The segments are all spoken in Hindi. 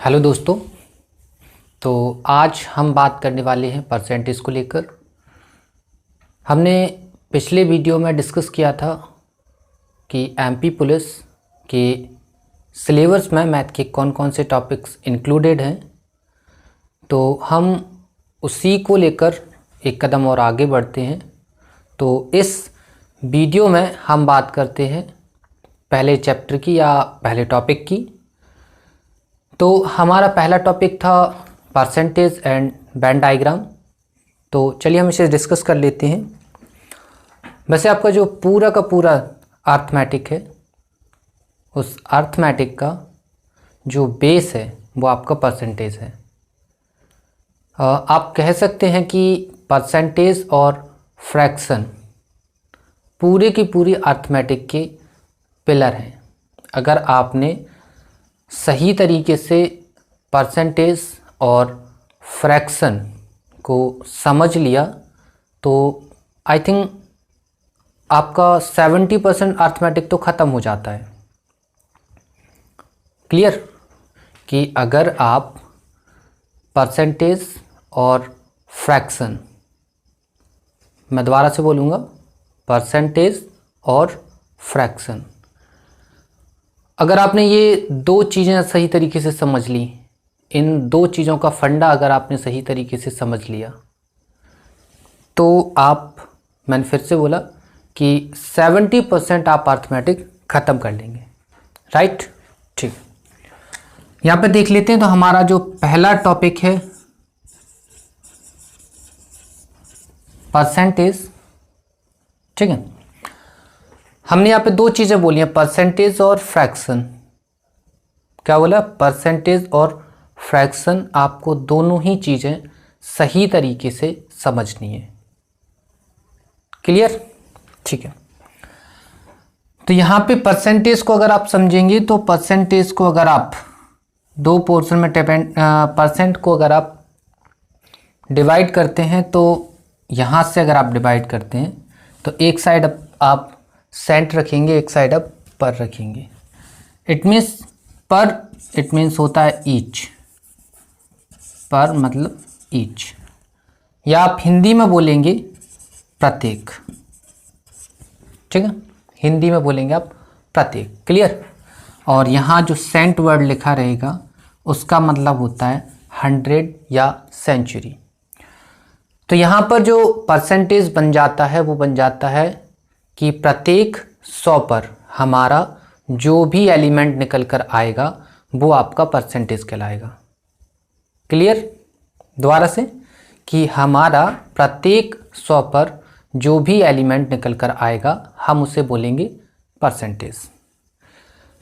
हेलो दोस्तों। तो आज हम बात करने वाले हैं परसेंटेज को लेकर। हमने पिछले वीडियो में डिस्कस किया था कि एमपी पुलिस के सिलेबस में मैथ के कौन कौन से टॉपिक्स इंक्लूडेड हैं। तो हम उसी को लेकर एक कदम और आगे बढ़ते हैं। तो इस वीडियो में हम बात करते हैं पहले चैप्टर की या पहले टॉपिक की। तो हमारा पहला टॉपिक था परसेंटेज एंड वेन डायग्राम। तो चलिए हम इसे डिस्कस कर लेते हैं। वैसे आपका जो पूरा का पूरा अर्थमेटिक है, उस अर्थमेटिक का जो बेस है वो आपका परसेंटेज है। आप कह सकते हैं कि परसेंटेज और फ्रैक्शन पूरे की पूरी अर्थमेटिक के पिलर हैं। अगर आपने सही तरीके से परसेंटेज और फ्रैक्शन को समझ लिया तो आई थिंक आपका 70% अर्थमेटिक तो ख़त्म हो जाता है। क्लियर कि अगर आप परसेंटेज और फ्रैक्शन, मैं दोबारा से बोलूँगा, परसेंटेज और फ्रैक्शन, अगर आपने ये दो चीज़ें सही तरीके से समझ ली, इन दो चीज़ों का फंडा अगर आपने सही तरीके से समझ लिया तो मैंने फिर से बोला कि 70% आप अर्थमेटिक ख़त्म कर लेंगे। राइट, ठीक। यहाँ पे देख लेते हैं। तो हमारा जो पहला टॉपिक है परसेंटेज, ठीक है। हमने यहाँ पे दो चीज़ें बोली हैं, परसेंटेज और फ्रैक्शन। क्या बोला? परसेंटेज और फ्रैक्शन। आपको दोनों ही चीज़ें सही तरीके से समझनी है। क्लियर? ठीक है। तो यहाँ पे परसेंटेज को अगर आप समझेंगे तो परसेंटेज को अगर आप दो पोर्शन में परसेंट को अगर आप डिवाइड करते हैं तो यहाँ से अगर आप डिवाइड करते हैं तो एक साइड आप सेंट रखेंगे, एक साइड आप पर रखेंगे। इट मीन्स होता है ईच। पर मतलब ईच, या आप हिंदी में बोलेंगे प्रत्येक। ठीक है, हिंदी में बोलेंगे आप प्रत्येक। क्लियर? और यहाँ जो सेंट वर्ड लिखा रहेगा उसका मतलब होता है 100 या सेंचुरी। तो यहाँ पर जो परसेंटेज बन जाता है वो बन जाता है कि प्रत्येक 100 पर हमारा जो भी एलिमेंट निकल कर आएगा वो आपका परसेंटेज कहलाएगा। क्लियर? दोबारा से, कि हमारा प्रत्येक 100 पर जो भी एलिमेंट निकल कर आएगा हम उसे बोलेंगे परसेंटेज।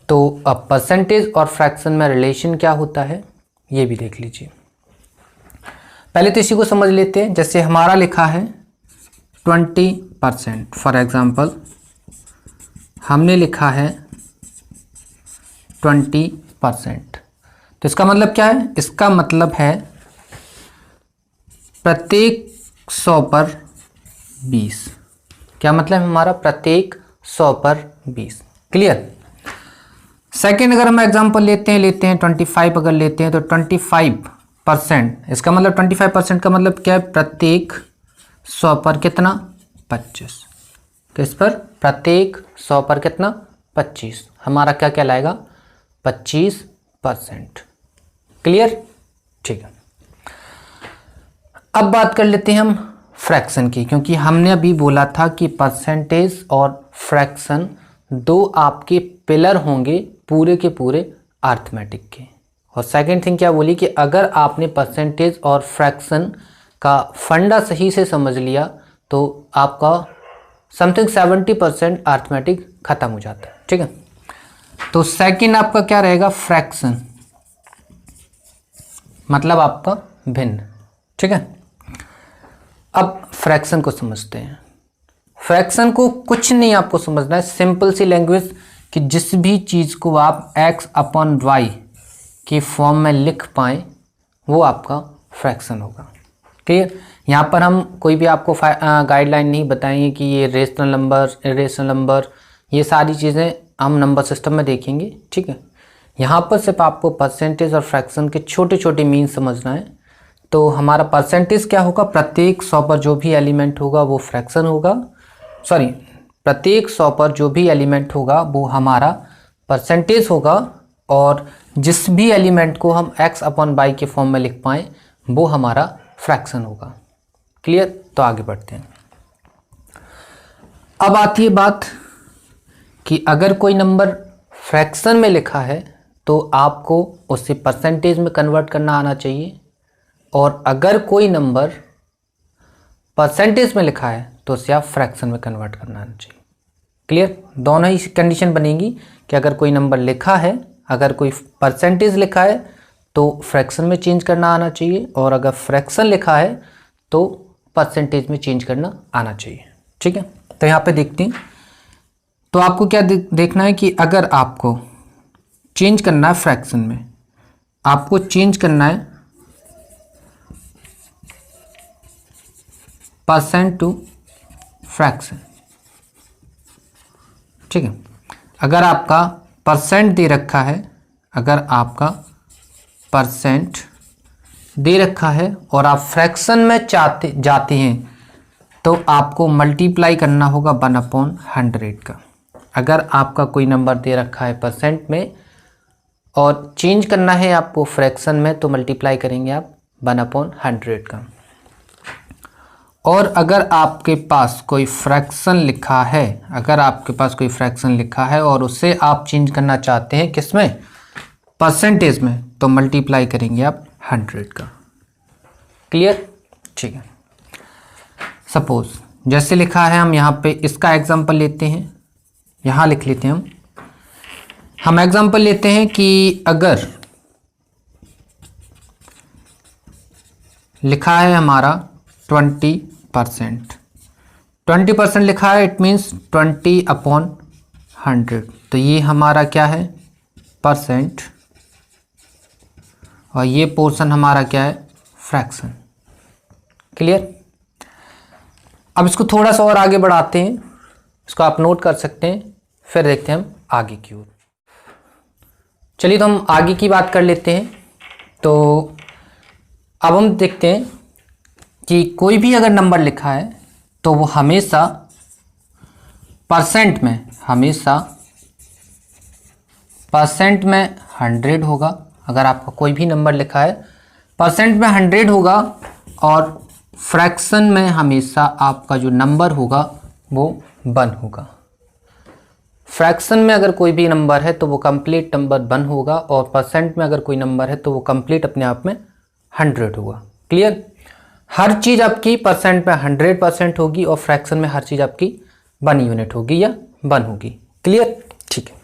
तो अब परसेंटेज और फ्रैक्शन में रिलेशन क्या होता है ये भी देख लीजिए। पहले तो इसी को समझ लेते हैं। जैसे हमारा लिखा है 20%, फॉर एग्जाम्पल हमने लिखा है 20%। तो इसका मतलब क्या है? इसका मतलब है प्रत्येक 100 पर 20। क्या मतलब है हमारा? प्रत्येक 100 पर 20। क्लियर? सेकेंड अगर हम एग्जाम्पल लेते हैं 25 अगर लेते हैं तो 25%, इसका मतलब 25% का मतलब क्या है? प्रत्येक 100 पर कितना? 25। किस पर? प्रत्येक 100 पर कितना? 25। हमारा क्या कहलाएगा? 25%। क्लियर? ठीक है। अब बात कर लेते हैं हम फ्रैक्शन की, क्योंकि हमने अभी बोला था कि परसेंटेज और फ्रैक्शन दो आपके पिलर होंगे पूरे के पूरे अर्थमेटिक के। और सेकंड थिंग क्या बोली कि अगर आपने परसेंटेज और फ्रैक्शन का फंडा सही से समझ लिया तो आपका समथिंग 70% अर्थमेटिक खत्म हो जाता है। ठीक है। तो सेकंड आपका क्या रहेगा? फ्रैक्शन, मतलब आपका भिन्न। ठीक है। अब फ्रैक्शन को समझते हैं। फ्रैक्शन को कुछ नहीं आपको समझना है, सिंपल सी लैंग्वेज, कि जिस भी चीज़ को आप x/y की फॉर्म में लिख पाएँ वो आपका फ्रैक्शन होगा। क्लियर? यहाँ पर हम कोई भी आपको गाइडलाइन नहीं बताएंगे कि ये रेशनल नंबर, इरेशनल नंबर, ये सारी चीज़ें हम नंबर सिस्टम में देखेंगे। ठीक है। यहाँ पर सिर्फ आपको परसेंटेज और फ्रैक्शन के छोटे छोटे मीन समझना है। तो हमारा परसेंटेज क्या होगा, प्रत्येक 100 पर जो भी एलिमेंट होगा वो फ्रैक्शन होगा, सॉरी प्रत्येक 100 पर जो भी एलिमेंट होगा वो हमारा परसेंटेज होगा, और जिस भी एलिमेंट को हम x/y के फॉर्म में लिख पाएँ वो हमारा फ्रैक्शन होगा। क्लियर? तो आगे बढ़ते हैं। अब आती है बात कि अगर कोई नंबर फ्रैक्शन में लिखा है तो आपको उसे परसेंटेज में कन्वर्ट करना आना चाहिए, और अगर कोई नंबर परसेंटेज में लिखा है तो उसे आप फ्रैक्शन में कन्वर्ट करना आना चाहिए। क्लियर? दोनों ही कंडीशन बनेगी कि अगर कोई नंबर लिखा है, अगर कोई परसेंटेज लिखा है तो फ्रैक्शन में चेंज करना आना चाहिए, और अगर फ्रैक्शन लिखा है तो परसेंटेज में चेंज करना आना चाहिए। ठीक है, तो यहाँ पे देखते हैं। तो आपको क्या देखना है कि अगर आपको चेंज करना है फ्रैक्शन में, आपको चेंज करना है परसेंट टू फ्रैक्शन। ठीक है, अगर आपका परसेंट दे रखा है, अगर आपका परसेंट दे रखा है और आप फ्रैक्शन में जाते हैं तो आपको मल्टीप्लाई करना होगा 1/100 का। अगर आपका कोई नंबर दे रखा है परसेंट में और चेंज करना है आपको फ्रैक्शन में तो मल्टीप्लाई करेंगे आप 1/100 का। और अगर आपके पास कोई फ्रैक्शन लिखा है, अगर आपके पास कोई फ्रैक्शन लिखा है और उसे आप चेंज करना चाहते हैं किस में, परसेंटेज में, तो मल्टीप्लाई करेंगे आप 100 का। क्लियर? ठीक है। सपोज जैसे लिखा है, हम यहाँ पे इसका एग्जांपल लेते हैं, यहाँ लिख लेते हैं हम एग्जांपल लेते हैं कि अगर लिखा है हमारा 20% लिखा है, इट मीन्स 20/100, तो ये हमारा क्या है, परसेंट, और ये पोर्शन हमारा क्या है, फ्रैक्शन। क्लियर? अब इसको थोड़ा सा और आगे बढ़ाते हैं, इसको आप नोट कर सकते हैं, फिर देखते हैं हम आगे की ओर। चलिए तो हम आगे की बात कर लेते हैं। तो अब हम देखते हैं कि कोई भी अगर नंबर लिखा है तो वो हमेशा परसेंट में 100 होगा। अगर आपका कोई भी नंबर लिखा है परसेंट में 100 होगा, और फ्रैक्शन में हमेशा आपका जो नंबर होगा वो 1 होगा। फ्रैक्शन में अगर कोई भी नंबर है तो वो कंप्लीट नंबर 1 होगा, और परसेंट में अगर कोई नंबर है तो वो कंप्लीट अपने आप में 100 होगा। क्लियर? हर चीज़ आपकी परसेंट में 100% होगी, और फ्रैक्शन में हर चीज़ आपकी 1 यूनिट होगी या 1 होगी। क्लियर? ठीक है।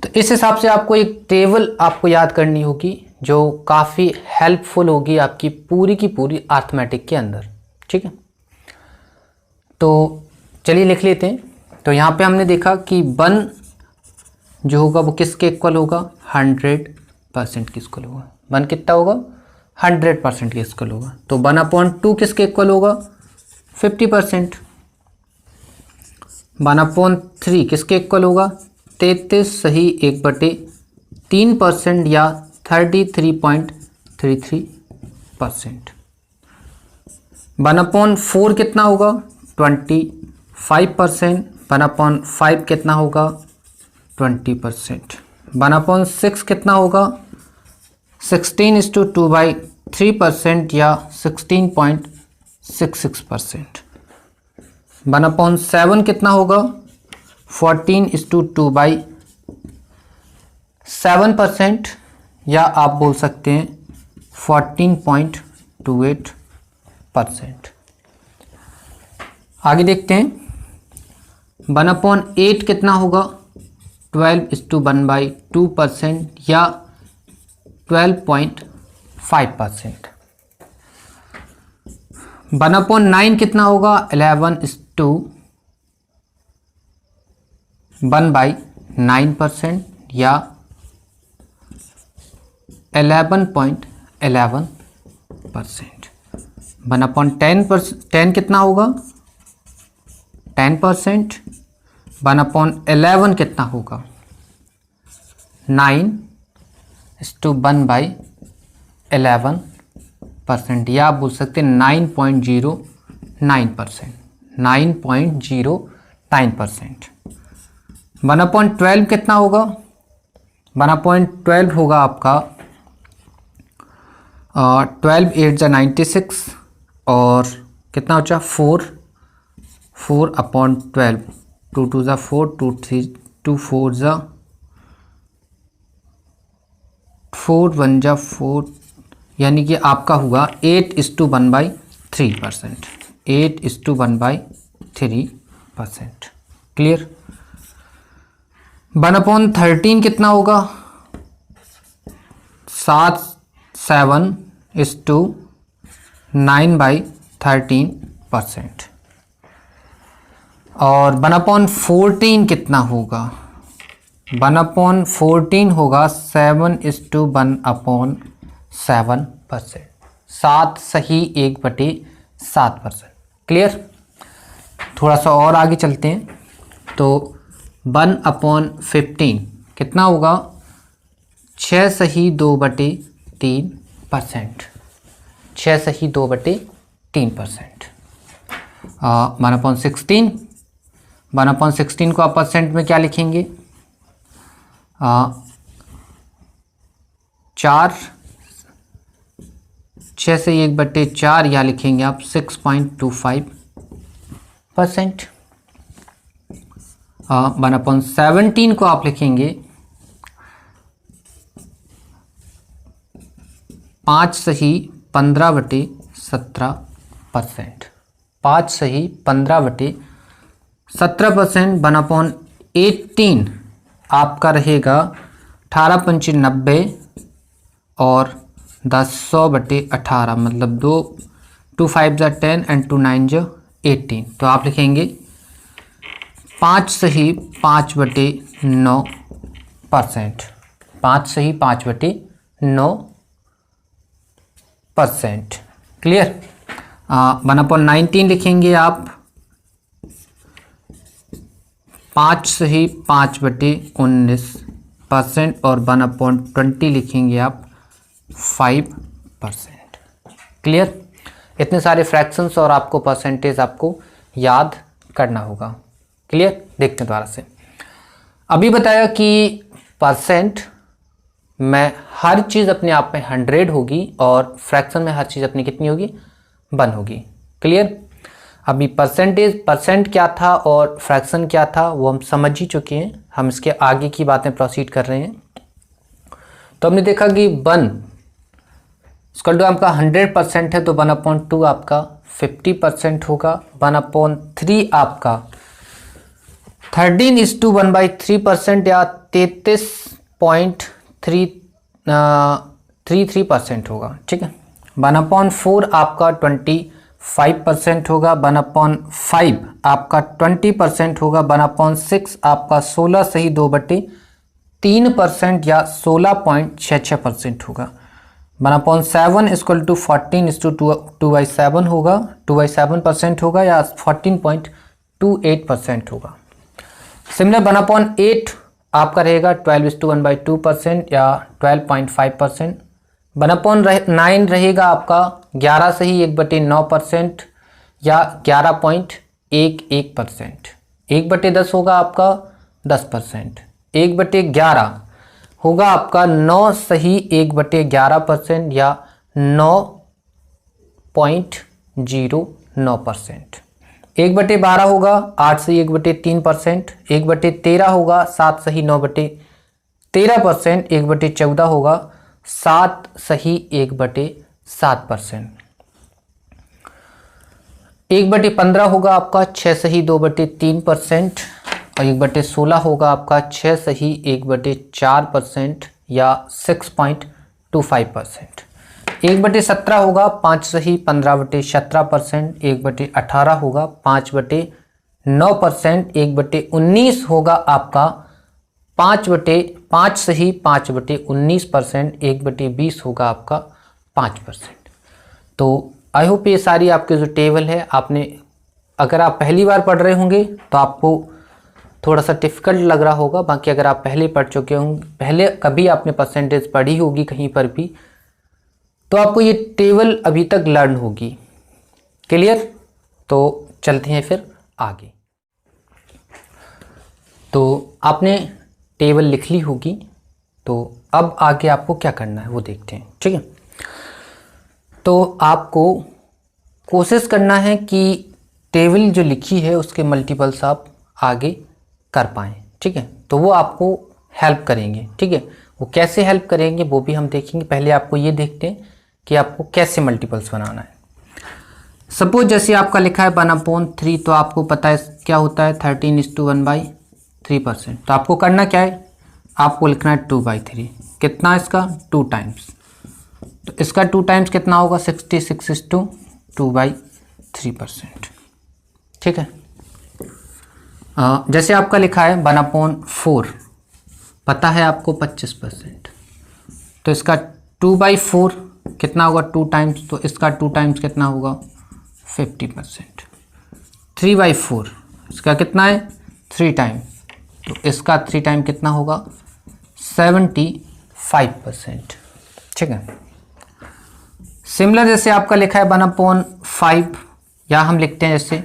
तो इस हिसाब से आपको एक टेबल आपको याद करनी होगी जो काफ़ी हेल्पफुल होगी आपकी पूरी की पूरी अर्थमेटिक के अंदर। ठीक है, तो चलिए लिख लेते हैं। तो यहाँ पे हमने देखा कि 1 जो होगा वो किसके इक्वल होगा, 100% के इक्वल होगा। 1 कितना होगा, 100% के इक्वल होगा। तो 1/2 किसके इक्वल होगा, 50%। 1/3 किसके इक्वल होगा, 33 सही 1/3% या 33.33%। 1/4 कितना होगा, 25%। 1/5 कितना होगा, 20%। 1/6 कितना होगा, 16:2/3% या 16.66%। 1/7 कितना होगा, 14:2/7% या आप बोल सकते हैं 14.28%। आगे देखते हैं 1/8 कितना होगा, 12:1/2% या 12.5%। 1/9 कितना होगा, 11:1/9% या 11.11%। 1/10 कितना होगा, 10%। 1/11 कितना होगा, 9:1/11%, या आप बोल सकते हैं 9.09%, 9.09%। 1/12 कितना होगा? 1/12 होगा आपका 12 8 जा 96, और कितना बचा 4/12, 2 2 जा 4, 2 3 2 4 जा 4 1 जा 4, यानी कि आपका हुआ 8:1/3%, 8:1/3%। क्लियर? 1/13 कितना होगा? 7/9/13%। और 1/14 कितना होगा? 1/14 होगा 7:1/7%, 7 सही 1/7%। क्लियर? थोड़ा सा और आगे चलते हैं। तो 1/15 कितना होगा? 6 सही 2/3%, 6 सही 2/3%। 1/16, 1/16 को आप परसेंट में क्या लिखेंगे? 4, 6 से 1/4, या लिखेंगे आप 6.25%। 1/17 को आप लिखेंगे 5 सही 15/17%, 5 सही 15/17%। 1/18 आपका रहेगा 18×5 और 10/100/18, मतलब 2 5 जा 10 एंड 2 9 जा 18। तो आप लिखेंगे 5 सही 5/9%, 5 सही 5/9%। क्लियर? 1/19 लिखेंगे आप 5 सही 5/19%, और 1/20 लिखेंगे आप 5%। क्लियर? इतने सारे फ्रैक्शंस और आपको परसेंटेज आपको याद करना होगा। क्लियर? देखते हैं दोबारा से। अभी बताया कि परसेंट में हर चीज़ अपने आप में 100 होगी और फ्रैक्शन में हर चीज़ अपनी कितनी होगी? 1 होगी। क्लियर? अभी परसेंट क्या था और फ्रैक्शन क्या था वो हम समझ ही चुके हैं। हम इसके आगे की बातें प्रोसीड कर रहे हैं। तो हमने देखा कि 1 इसका जो आपका 100% है, तो 1/2 आपका 50% होगा। 1/3 आपका 13:1/3% या 33.33% होगा। ठीक है। 1/4 आपका 25% होगा। 1/5 आपका 20% होगा। 1/6 आपका 16 सही 2/3% या 16.66% होगा। 1/7 इक्वल टू 14:2/7 होगा, 2/7% होगा या 14.28% होगा। सिमिलर 1/8 आपका रहेगा 12:1/2% या 12.5%। 1/9 रहेगा आपका 11 सही 1/9% या 11.11%। 1/10 होगा आपका 10%। 1/11 होगा आपका 9 सही 1/11% या 9.09%। 1/12 होगा 8 सही 1/3%। 1/13 होगा 7 सही 9/13%। 1/14 होगा 7 सही 1/7%। 1/15 होगा आपका 6 सही 2/3% और 1/16 होगा आपका 6 सही 1/4% या 6.25%। 1/17 होगा 5 सही 15/17%। 1/18 होगा 5/9%। 1/19 होगा आपका 5 सही 5/19%। 1/20 होगा आपका 5%। तो आई होप ये सारी आपके जो टेबल है आपने, अगर आप पहली बार पढ़ रहे होंगे तो आपको थोड़ा सा डिफ़िकल्ट लग रहा होगा, बाकी अगर आप पहले पढ़ चुके होंगे, पहले कभी आपने परसेंटेज पढ़ी होगी कहीं पर भी, तो आपको ये टेबल अभी तक लर्न होगी। क्लियर? तो चलते हैं फिर आगे। तो आपने टेबल लिख ली होगी, तो अब आगे आपको क्या करना है वो देखते हैं। ठीक है, तो आपको कोशिश करना है कि टेबल जो लिखी है उसके मल्टीपल्स आप आगे कर पाएँ। ठीक है, तो वो आपको हेल्प करेंगे। ठीक है, वो कैसे हेल्प करेंगे वो भी हम देखेंगे। पहले आपको ये देखते हैं कि आपको कैसे मल्टीपल्स बनाना है। सपोज जैसे आपका लिखा है 1/3, तो आपको पता है क्या होता है 13:1/3%। तो आपको करना क्या है, आपको लिखना है 2/3। कितना इसका 2 टाइम्स, तो इसका 2 टाइम्स कितना होगा 66/2/3%। ठीक है, जैसे आपका लिखा है 1/4, पता है आपको 25%, तो इसका 2/4 कितना होगा 2 टाइम्स, तो इसका 2 टाइम्स कितना होगा 50%। 3/4 इसका कितना है 3 टाइम, तो इसका 3 टाइम कितना होगा 75%। ठीक है, सिमिलर जैसे आपका लिखा है 1/5, या हम लिखते हैं जैसे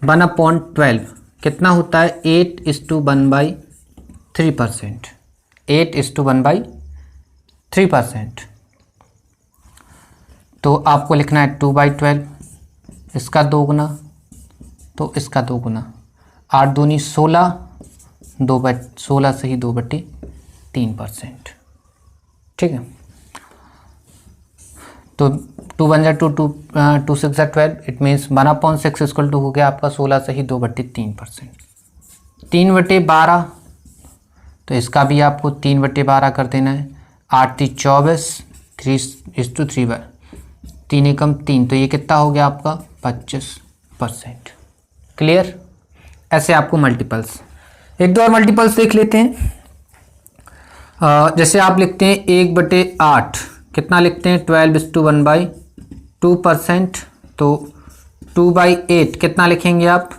1/12 कितना होता है 8:1/3%। 8:1/3%, तो आपको लिखना है 2/12, इसका 2 गुना, तो इसका 2 गुना, 8 दूनी 16, 2/16 से ही 2/3%। ठीक है, तो 2 1 जा 2, 2 6 जा 12, इट मीन्स 1/6 इक्वल टू हो गया आपका 16 से ही 2/3%। 3/12, तो इसका भी आपको 3/12 कर देना है। 8 3 24, 3:3, 3 एकम 3, तो ये कितना हो गया आपका 25%। क्लियर? ऐसे आपको मल्टीपल्स, एक दो और मल्टीपल्स देख लेते हैं। जैसे आप लिखते हैं 1/8, कितना लिखते हैं 12:1/2%, तो 2/8 कितना लिखेंगे आप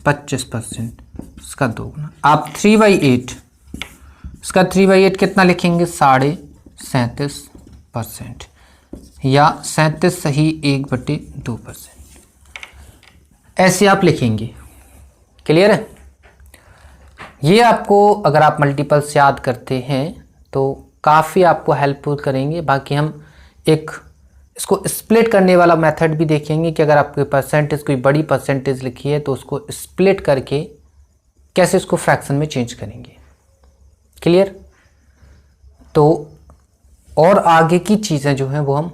25%, इसका 2 गुना। आप 3/8, इसका 3/8 कितना लिखेंगे 37.5%, या 37 सही 1/2%, ऐसे आप लिखेंगे। क्लियर है? ये आपको अगर आप मल्टीपल्स याद करते हैं तो काफ़ी आपको हेल्पफुल करेंगे। बाकी हम एक इसको स्प्लिट करने वाला मेथड भी देखेंगे कि अगर आपके परसेंटेज कोई बड़ी परसेंटेज लिखी है तो उसको स्प्लिट करके कैसे इसको फ्रैक्शन में चेंज करेंगे। क्लियर? तो और आगे की चीज़ें जो हैं वो हम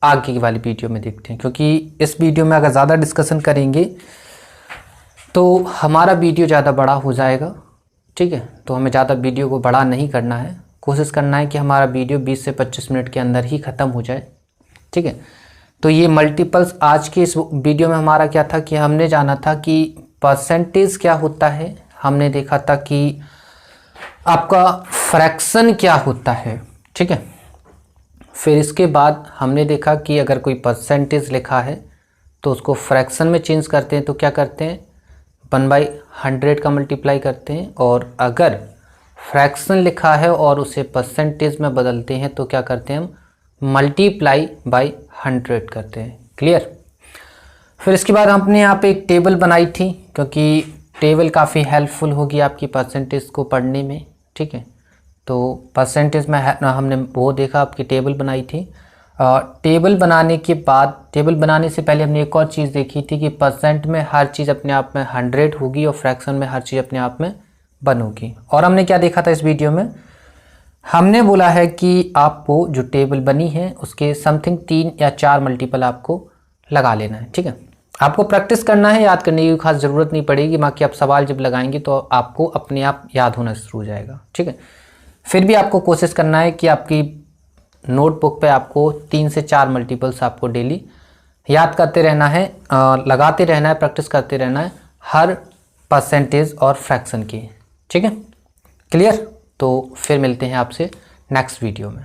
आगे वाली वीडियो में देखते हैं, क्योंकि इस वीडियो में अगर ज़्यादा डिस्कशन करेंगे तो हमारा वीडियो ज़्यादा बड़ा हो जाएगा। ठीक है, तो हमें ज़्यादा वीडियो को बड़ा नहीं करना है, कोशिश करना है कि हमारा वीडियो 20 से 25 मिनट के अंदर ही ख़त्म हो जाए। ठीक है, तो ये मल्टीपल्स आज के इस वीडियो में हमारा क्या था कि हमने जाना था कि परसेंटेज क्या होता है, हमने देखा था कि आपका फ्रैक्शन क्या होता है। ठीक है, फिर इसके बाद हमने देखा कि अगर कोई परसेंटेज लिखा है तो उसको फ्रैक्शन में चेंज करते हैं तो क्या करते हैं 1/100 का मल्टीप्लाई करते हैं, और अगर फ्रैक्शन लिखा है और उसे परसेंटेज में बदलते हैं तो क्या करते हैं हम मल्टीप्लाई बाय 100 करते हैं। क्लियर? फिर इसके बाद हमने यहाँ पे एक टेबल बनाई थी, क्योंकि टेबल काफ़ी हेल्पफुल होगी आपकी परसेंटेज को पढ़ने में। ठीक है, तो परसेंटेज में हमने वो देखा, आपकी टेबल बनाई थी। टेबल बनाने के बाद, टेबल बनाने से पहले हमने एक और चीज़ देखी थी कि परसेंट में हर चीज़ अपने आप में 100 होगी और फ्रैक्शन में हर चीज़ अपने आप में 1 होगी। और हमने क्या देखा था इस वीडियो में, हमने बोला है कि आपको जो टेबल बनी है उसके समथिंग 3 या 4 मल्टीपल आपको लगा लेना है। ठीक है, आपको प्रैक्टिस करना है, याद करने की खास ज़रूरत नहीं पड़ेगी, बाकी आप सवाल जब लगाएंगे तो आपको अपने आप याद होना शुरू हो जाएगा। ठीक है, फिर भी आपको कोशिश करना है कि आपकी नोटबुक पे आपको 3 से 4 मल्टीपल्स आपको डेली याद करते रहना है, लगाते रहना है, प्रैक्टिस करते रहना है हर परसेंटेज और फ्रैक्शन की। ठीक है, क्लियर? तो फिर मिलते हैं आपसे नेक्स्ट वीडियो में।